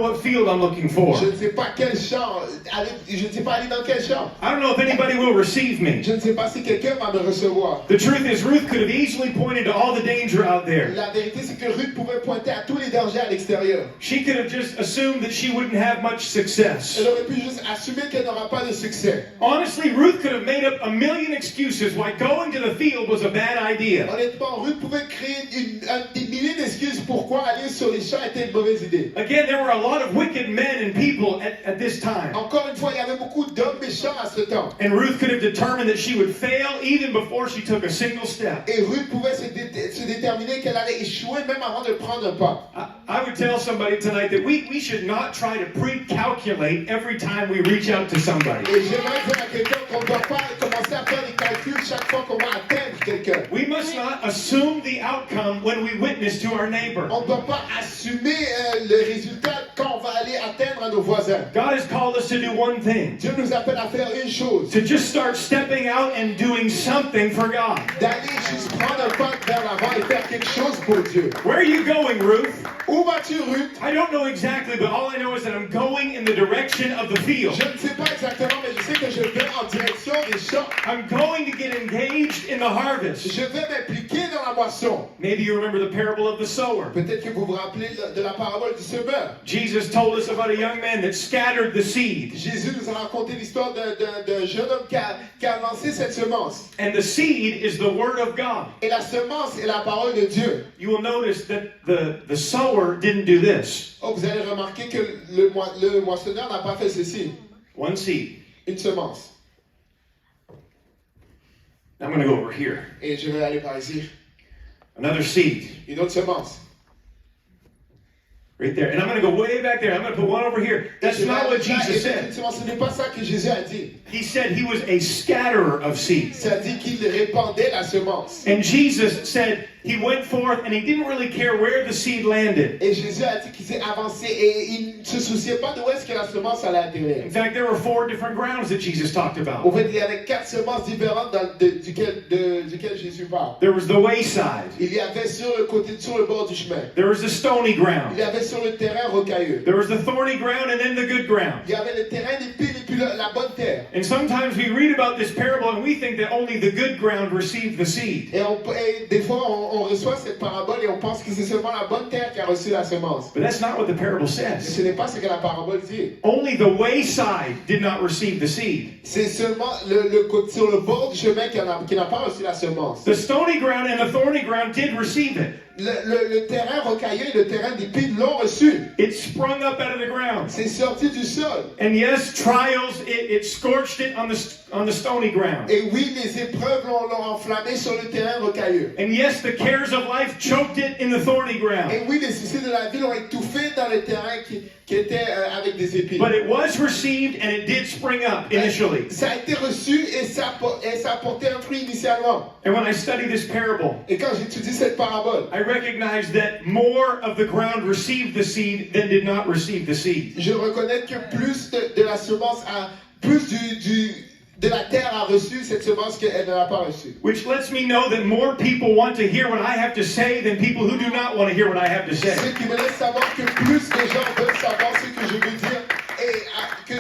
what field I'm looking for. Je ne sais pas quel champ, je ne sais pas aller dans quel champ. I don't know if anybody will receive me. Je ne sais pas si quelqu'un va me recevoir. The truth is, Ruth could have easily pointed to all the danger out there. La vérité, c'est que Ruth pouvait pointer à tous les dangers à l'extérieur. She could have just assumed that she wouldn't have much success. Elle aurait pu juste assumer qu'elle n'aura pas de succès. Honestly, Ruth could have made up a million excuses why going to the field was a bad idea. Honnêtement, Ruth pouvait créer des milliers d'excuses pourquoi aller sur les champs était une mauvaise idée. Again, there were a lot of wicked men and people at this time. Encore une fois, il y avait beaucoup d'hommes méchants à ce temps. And Ruth could have determined that she would fail even before she took a single step. Et Ruth pouvait se déterminer qu'elle allait échouer même avant de prendre un pas. I would tell somebody tonight that we should not try to pre-calculate every time we reach out to somebody. Et j'aimerais dire à quelqu'un qu'on ne doit pas commencer à faire des calculs chaque fois qu'on va atteindre quelqu'un. We must not assume the outcome when we witness to our neighbor. On ne doit pas assumer le résultat quand on va aller atteindre à nos voisins. God has called us to do one thing. Dieu nous appelle à faire une chose. To just start stepping out and doing something for God. D'aller juste prendre un pas vers l'avant et faire quelque chose pour Dieu. Where are you going, Ruth? Où vas-tu, Ruth? I don't know exactly, but all I know is that I'm going in the direction of the field. Je ne sais pas exactement, mais je sais que je vais en direction des champs. I'm going to get engaged in the harvest. Je vais m'impliquer dans la moisson. Maybe you remember the parable of the sower. Peut-être que vous vous rappelez de la parabole du semeur. Jesus told us about a young man that scattered the seed. Jésus nous a raconté l'histoire d'un jeune homme qui a lancé cette semence. And the seed is the word of God. Et la semence est la parole de Dieu. You will notice that the sower didn't do this. Oh, vous allez remarquer que le moissonneur n'a pas fait ceci. One seed. Une semence. I'm going to go over here. Et je vais aller par ici. Another seed. Une autre semence. Right there. And I'm going to go way back there. I'm going to put one over here. That's not what Jesus said. Ce n'est pas ça que Jésus a dit. He said he was a scatterer of seeds. Ça dit qu'il répandait la semence. And Jesus said he went forth and he didn't really care where the seed landed. Et Jésus a dit qu'il s'est avancé et il ne se souciait pas de où est-ce que la semence allait atterrir. In fact, there were 4 different grounds that Jesus talked about. En fait, il y avait 4 semences différentes duquel Jésus parle. There was the wayside. Il y avait sur le bord du chemin. There was the stony ground. Il y avait sur le terrain rocailleux. There was the thorny ground and then the good ground. Il y avait le terrain d'épine et puis la bonne terre. And sometimes we read about this parable and we think that only the good ground received the seed. Et des fois, on reçoit cette parabole et on pense que c'est seulement la bonne terre qui a reçu la semence. But that's not what the parable Mais says. ce n'est pas ce que la parabole dit. Only the wayside did not receive the seed. C'est seulement sur le bord du chemin qui n'a pas reçu la semence. The stony ground and the thorny ground did receive it. Le terrain rocailleux et le terrain d'épine l'ont reçu. It sprung up out of the ground. C'est sorti du sol. And yes, trials, it scorched it on the stony ground. Et oui, les épreuves l'ont enflammé sur le terrain rocailleux. And yes, the cares of life choked it in the thorny ground. Et oui, les soucis de la vie l'ont étouffé dans le terrain qui était avec des épines. But it was received and it did spring up initially. Ça a été reçu et ça a porté un fruit initialement. And when I study this parable, Et quand j'étudie cette parabole, I recognize that more of the ground received the seed than did not receive the seed. je reconnais que plus de la semence de la terre a reçu cette semence qu'elle ne l'a pas reçue. Which lets me know that more people want to hear what I have to say than people who do not want to hear what I have to say. Ce qui me laisse savoir que plus de gens veulent savoir ce que je veux dire et que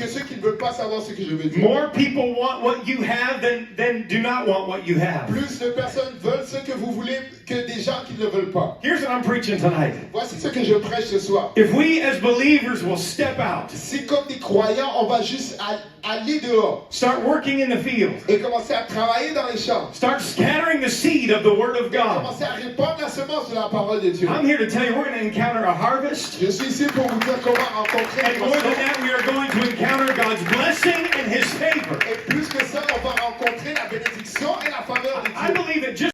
ceux qui ne veulent pas savoir ce que je veux dire. More people want what you have than do not want what you have. Plus de personnes veulent ce que vous voulez que des gens qui ne le veulent pas. Here's what I'm preaching tonight. Voici ce que je prêche ce soir. If we as believers will step out, Si comme des croyants, on va juste aller dehors start working in the field, et commencer à travailler dans les champs, start scattering the seed of the Word of God, commencer à répandre la semence de la parole de Dieu. I'm here to tell you we're going to encounter a harvest. Je suis ici pour vous dire qu'on va rencontrer And more than that, we are going to encounter God's blessing